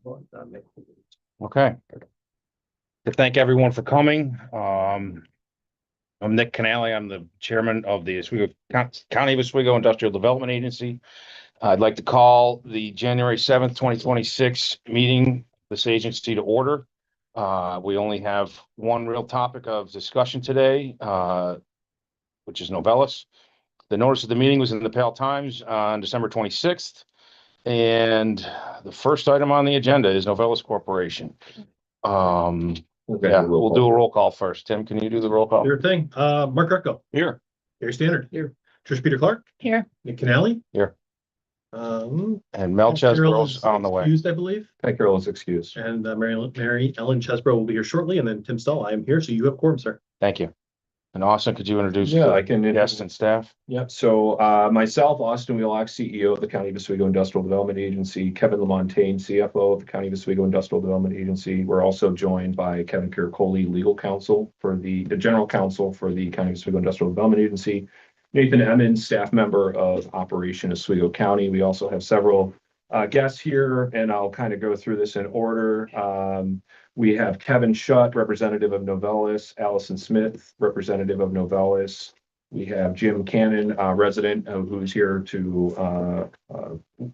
Okay. To thank everyone for coming. I'm Nick Canale. I'm the chairman of the Oswego County of Oswego Industrial Development Agency. I'd like to call the January 7th, 2026 meeting of this agency to order. We only have one real topic of discussion today, which is Novelis. The notice of the meeting was in the Pale Times on December 26th. And the first item on the agenda is Novelis Corporation. Yeah, we'll do a roll call first. Tim, can you do the roll call? Sure thing. Mark Greco. Here. Gary Standard. Here. Trish Peter Clark. Here. Nick Canale. Here. And Mel Chesbro's on the way. Excused, I believe. Pat Carroll is excused. And Mary Ellen Chesbro will be here shortly. And then Tim Stull, I am here. So you have quorum, sir. Thank you. And Austin, could you introduce I can guests and staff? Yep. So myself, Austin Wheelock, CEO of the County of Oswego Industrial Development Agency, Kevin Lamontagne, CFO of the County of Oswego Industrial Development Agency. We're also joined by Kevin Kirkoli, legal counsel for the general counsel for the County of Oswego Industrial Development Agency. Nathan Emmons, staff member of Operation Oswego County. We also have several guests here, and I'll kind of go through this in order. We have Kevin Schutt, representative of Novelis, Allison Smith, representative of Novelis. We have Jim Cannon, resident who's here to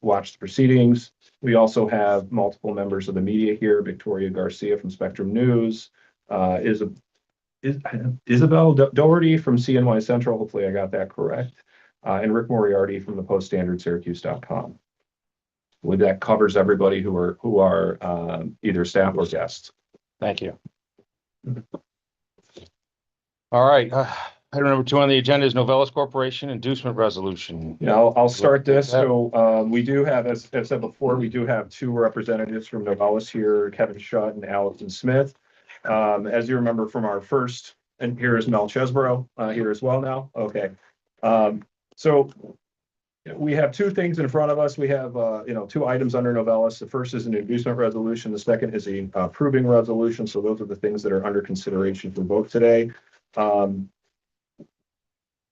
watch the proceedings. We also have multiple members of the media here, Victoria Garcia from Spectrum News, Isabel Doherty from CNY Central, hopefully I got that correct, and Rick Moriarty from the Post-Standard-Syracuse.com. Well, that covers everybody who are either staff or guests. Thank you. All right. Item number 2 on the agenda is Novelis Corporation inducement resolution. Yeah, I'll start this. So we do have, as I said before, we do have 2 representatives from Novelis here, Kevin Schutt and Allison Smith. As you remember from our first, and here is Mel Chesbro here as well now. Okay. So we have 2 things in front of us. We have, 2 items under Novelis. The first is an inducement resolution. The second is a approving resolution. So those are the things that are under consideration for vote today.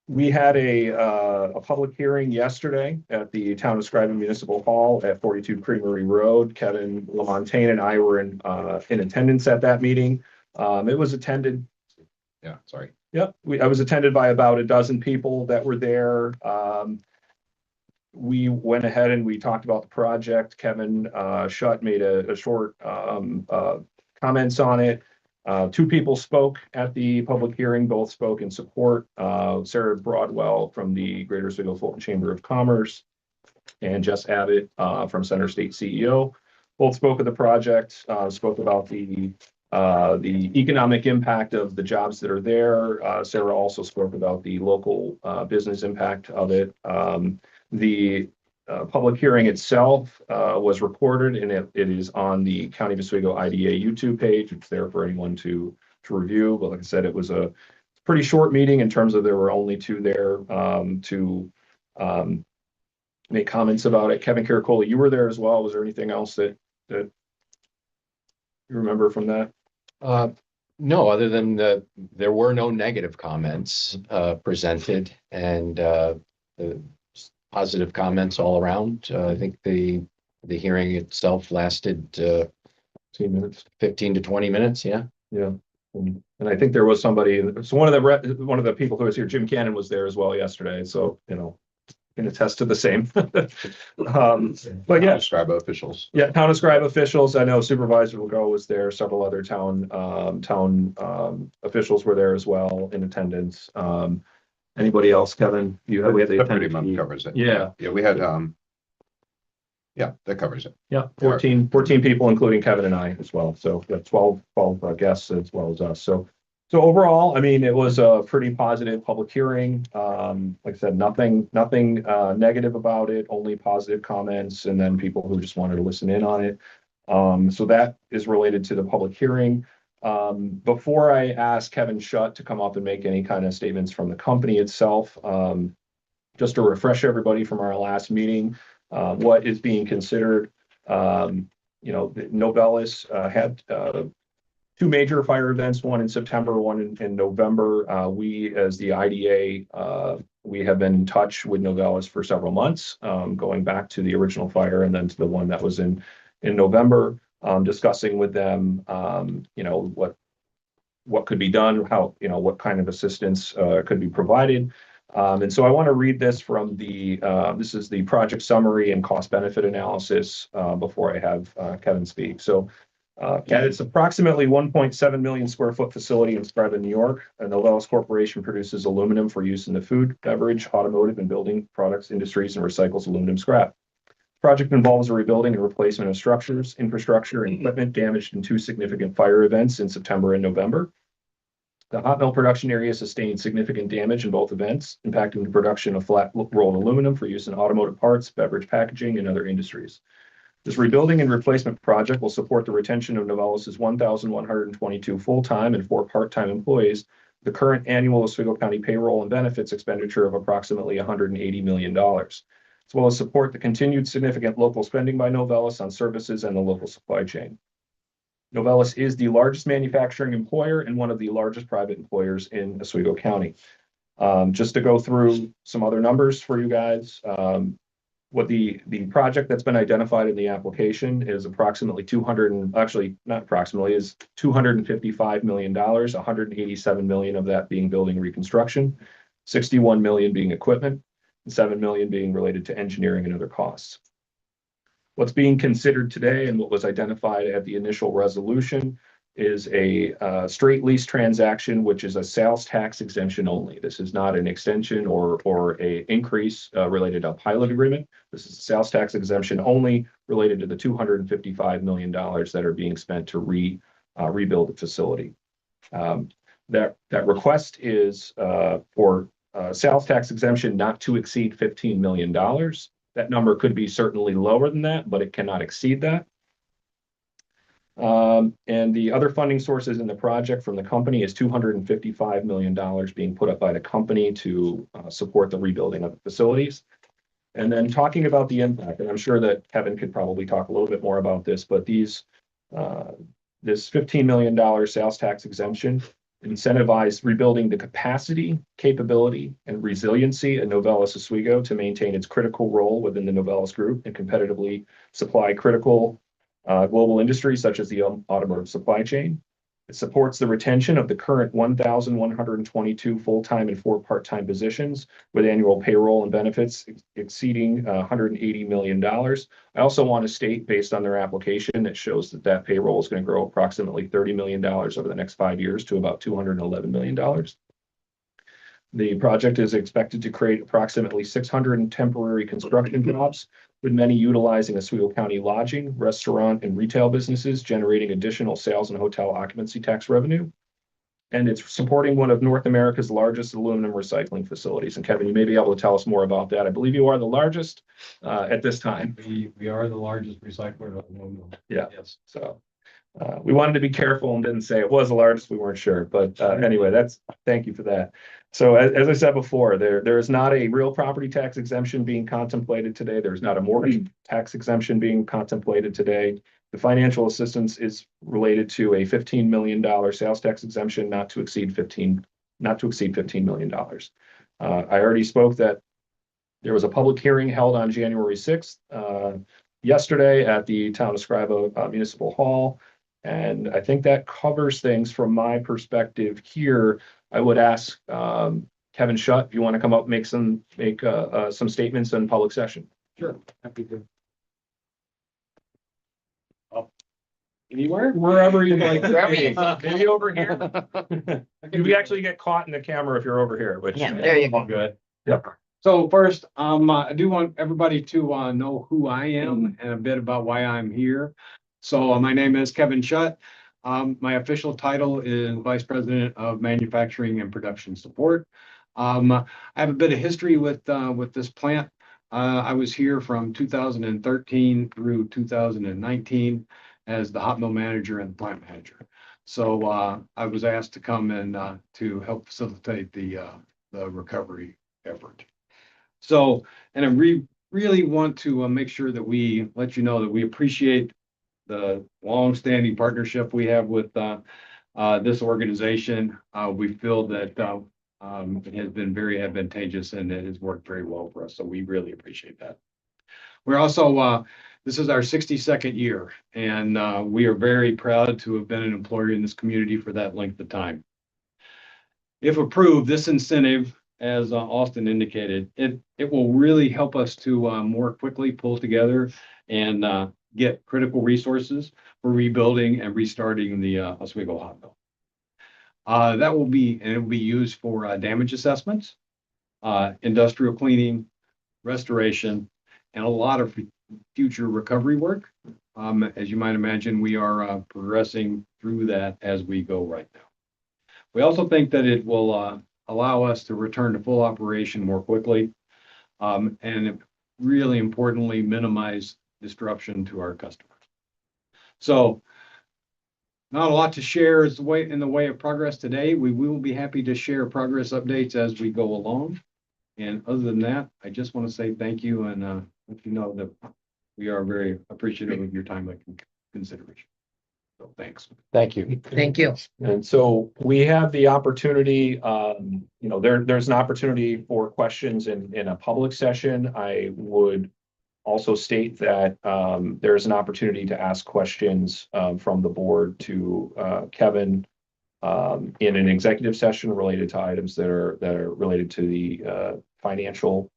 We had a public hearing yesterday at the Town of Scribe Municipal Hall at 42 Creamery Road. Kevin Lamontagne and I were in attendance at that meeting. It was attended. Yeah, sorry. Yep. I was attended by about a dozen people that were there. We went ahead and we talked about the project. Kevin Schutt made a short comments on it. 2 people spoke at the public hearing, both spoke in support. Sarah Broadwell from the Greater Oswego Fulton Chamber of Commerce and Jess Abbott from Center State CEO. Both spoke of the project, spoke about the economic impact of the jobs that are there. Sarah also spoke about the local business impact of it. The public hearing itself was recorded, and it is on the County of Oswego IDA YouTube page. It's there for anyone to review. But like I said, it was a pretty short meeting in terms of there were only 2 there to make comments about it. Kevin Kirkoli, you were there as well. Was there anything else that you remember from that? No, other than there were no negative comments presented, and positive comments all around. I think the hearing itself lasted 15 to 20 minutes. Yeah. And I think there was somebody. So one of the people who was here, Jim Cannon, was there as well yesterday. So can attest to the same. But yeah, Scribe officials. Yeah, Town of Scribe officials. I know Supervisor Legault was there. Several other town officials were there as well in attendance. Anybody else, Kevin? We had the that pretty much covers it. Yeah. We had that covers it. Yeah, 14 people, including Kevin and I as well. So we have 12 guests as well as us. So overall, I mean, it was a pretty positive public hearing. Like I said, nothing negative about it, only positive comments, and then people who just wanted to listen in on it. So that is related to the public hearing. Before I ask Kevin Schutt to come up and make any kind of statements from the company itself, just to refresh everybody from our last meeting, what is being considered. Novelis had 2 major fire events, one in September, one in November. We, as the IDA, we have been in touch with Novelis for several months, going back to the original fire and then to the one that was in in November, discussing with them, what could be done, how, what kind of assistance could be provided. And so I want to read this from this is the project summary and cost benefit analysis before I have Kevin speak. So it's approximately 1.7 million square foot facility in Sparta, New York. Novelis Corporation produces aluminum for use in the food, beverage, automotive, and building products industries and recycles aluminum scrap. Project involves a rebuilding and replacement of structures, infrastructure, and equipment damaged in 2 significant fire events in September and November. The hot mill production area sustained significant damage in both events, impacting the production of flat rolled aluminum for use in automotive parts, beverage packaging, and other industries. This rebuilding and replacement project will support the retention of Novelis's 1,122 full-time and 4 part-time employees, the current annual Oswego County payroll and benefits expenditure of approximately $180 million, as well as support the continued significant local spending by Novelis on services and the local supply chain. Novelis is the largest manufacturing employer and one of the largest private employers in Oswego County. Just to go through some other numbers for you guys, what the project that's been identified in the application is approximately $255 million, $187 million of that being building reconstruction, $61 million being equipment, and $7 million being related to engineering and other costs. What's being considered today and what was identified at the initial resolution is a straight lease transaction, which is a sales tax exemption only. This is not an extension or a increase related to a pilot agreement. This is a sales tax exemption only related to the $255 million that are being spent to rebuild the facility. That request is for sales tax exemption not to exceed $15 million. That number could be certainly lower than that, but it cannot exceed that. And the other funding sources in the project from the company is $255 million being put up by the company to support the rebuilding of the facilities. And then talking about the impact, and I'm sure that Kevin could probably talk a little bit more about this, but this $15 million sales tax exemption incentivize rebuilding the capacity, capability, and resiliency at Novelis Oswego to maintain its critical role within the Novelis Group and competitively supply critical global industries such as the automotive supply chain. It supports the retention of the current 1,122 full-time and 4 part-time positions with annual payroll and benefits exceeding $180 million. I also want to state, based on their application, that shows that payroll is going to grow approximately $30 million over the next 5 years to about $211 million. The project is expected to create approximately 600 temporary construction jobs, with many utilizing Oswego County lodging, restaurant, and retail businesses, generating additional sales and hotel occupancy tax revenue. And it's supporting one of North America's largest aluminum recycling facilities. And Kevin, you may be able to tell us more about that. I believe you are the largest at this time. We are the largest recycler of aluminum. Yeah. Yes. So we wanted to be careful and didn't say it was the largest. We weren't sure. But anyway, thank you for that. So as I said before, there is not a real property tax exemption being contemplated today. There's not a mortgage tax exemption being contemplated today. The financial assistance is related to a $15 million sales tax exemption, not to exceed $15 million. I already spoke that there was a public hearing held on January 6th, yesterday at the Town of Scriba Municipal Hall. And I think that covers things from my perspective here. I would ask Kevin Shutt, if you want to come up, make some statements in public session. Sure. Happy to. Anywhere? Wherever you like. Maybe over here. You actually get caught in the camera if you're over here, which. Yeah, there you go. Good. Yep. So first, I do want everybody to know who I am and a bit about why I'm here. So my name is Kevin Shutt. My official title is Vice President of Manufacturing and Production Support. I have a bit of history with this plant. I was here from 2013 through 2019 as the hot mill manager and the plant manager. So I was asked to come in to help facilitate the recovery effort. So, and I really want to make sure that we let you know that we appreciate the long-standing partnership we have with this organization. We feel that it has been very advantageous and it has worked very well for us. So we really appreciate that. We're also This is our 62nd year, and we are very proud to have been an employer in this community for that length of time. If approved, this incentive, as Austin indicated, it will really help us to more quickly pull together and get critical resources for rebuilding and restarting the Oswego hot mill. That will be, and it will be used for damage assessments, industrial cleaning, restoration, and a lot of future recovery work. As you might imagine, we are progressing through that as we go right now. We also think that it will allow us to return to full operation more quickly, and really importantly, minimize disruption to our customers. So not a lot to share in the way of progress today. We will be happy to share progress updates as we go along. And other than that, I just want to say thank you and let you know that we are very appreciative of your time and consideration. So thanks. Thank you. Thank you. And so we have the opportunity, there's an opportunity for questions in a public session. I would also state that there's an opportunity to ask questions from the board to Kevin in an executive session related to items that are related to the financial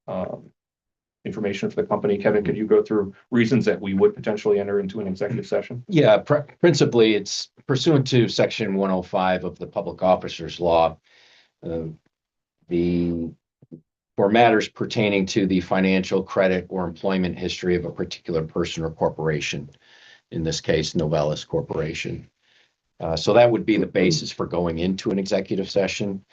information for the company. Kevin, could you go through reasons that we would potentially enter into an executive session? Yeah, principally, it's pursuant to section 105 of the Public Officers Law. For matters pertaining to the financial, credit, or employment history of a particular person or corporation, in this case, Novelis Corporation. So that would be the basis for going into an executive session.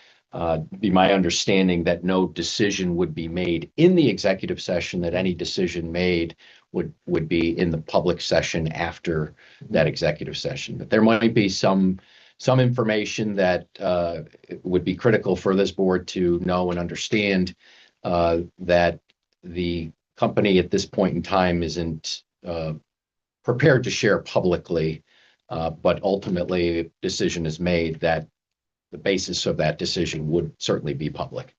Be my understanding that no decision would be made in the executive session, that any decision made would be in the public session after that executive session. But there might be some information that would be critical for this board to know and understand, that the company at this point in time isn't prepared to share publicly, but ultimately a decision is made that the basis of that decision would certainly be public. Is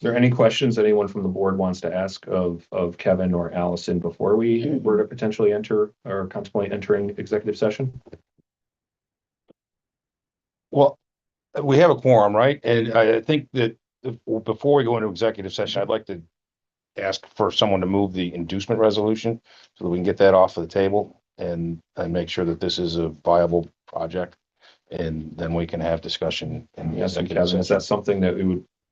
there any questions anyone from the board wants to ask of Kevin or Allison before we were to potentially enter or contemplate entering executive session? Well, we have a quorum, right? And I think that before we go into executive session, I'd like to ask for someone to move the inducement resolution so that we can get that off of the table and make sure that this is a viable project. And then we can have discussion in the Yes, and executive Kevin, is session. that something that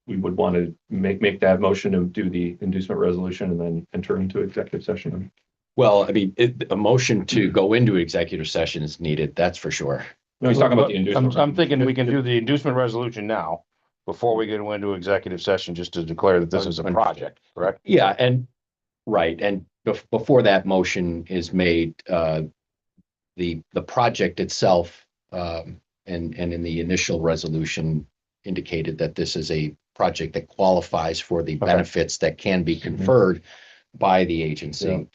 we would want to make that motion to do the inducement resolution and then enter into executive session? Well, I mean, a motion to go into executive session is needed, that's for sure. No, he's talking about the inducement. I'm thinking we can do the inducement resolution now before we get into executive session, just to declare that this is a project, correct? Yeah, and right, and before that motion is made, the project itself, and in the initial resolution indicated that this is a project that qualifies for the benefits that can be conferred by the agency.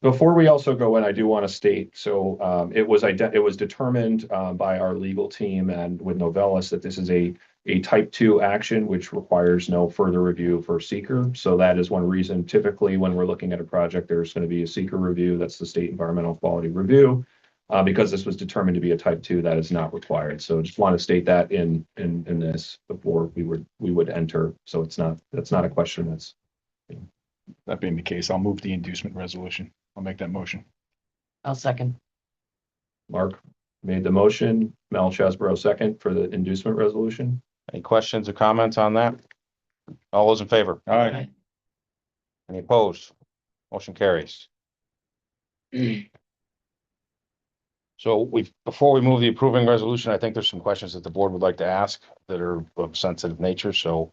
Before we also go in, I do want to state, so it was determined by our legal team and with Novelis that this is a type 2 action, which requires no further review for seeker. So that is one reason typically when we're looking at a project, there's going to be a seeker review. That's the State Environmental Quality Review. Because this was determined to be a type 2, that is not required. So just want to state that in this before we would enter. So that's not a question that's. That being the case, I'll move the inducement resolution. I'll make that motion. I'll second. Mark made the motion, Mel Chesbro second for the inducement resolution. Any questions or comments on that? All those in favor? All right. Any opposed? Motion carries. So before we move the approving resolution, I think there's some questions that the board would like to ask that are of sensitive nature. So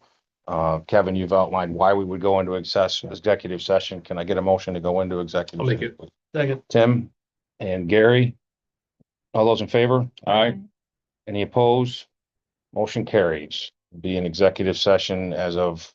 Kevin, you've outlined why we would go into executive session. Can I get a motion to go into executive? I'll make it. Second. Tim and Gary, all those in favor? Aye. Any opposed? Motion carries. Be an executive session as of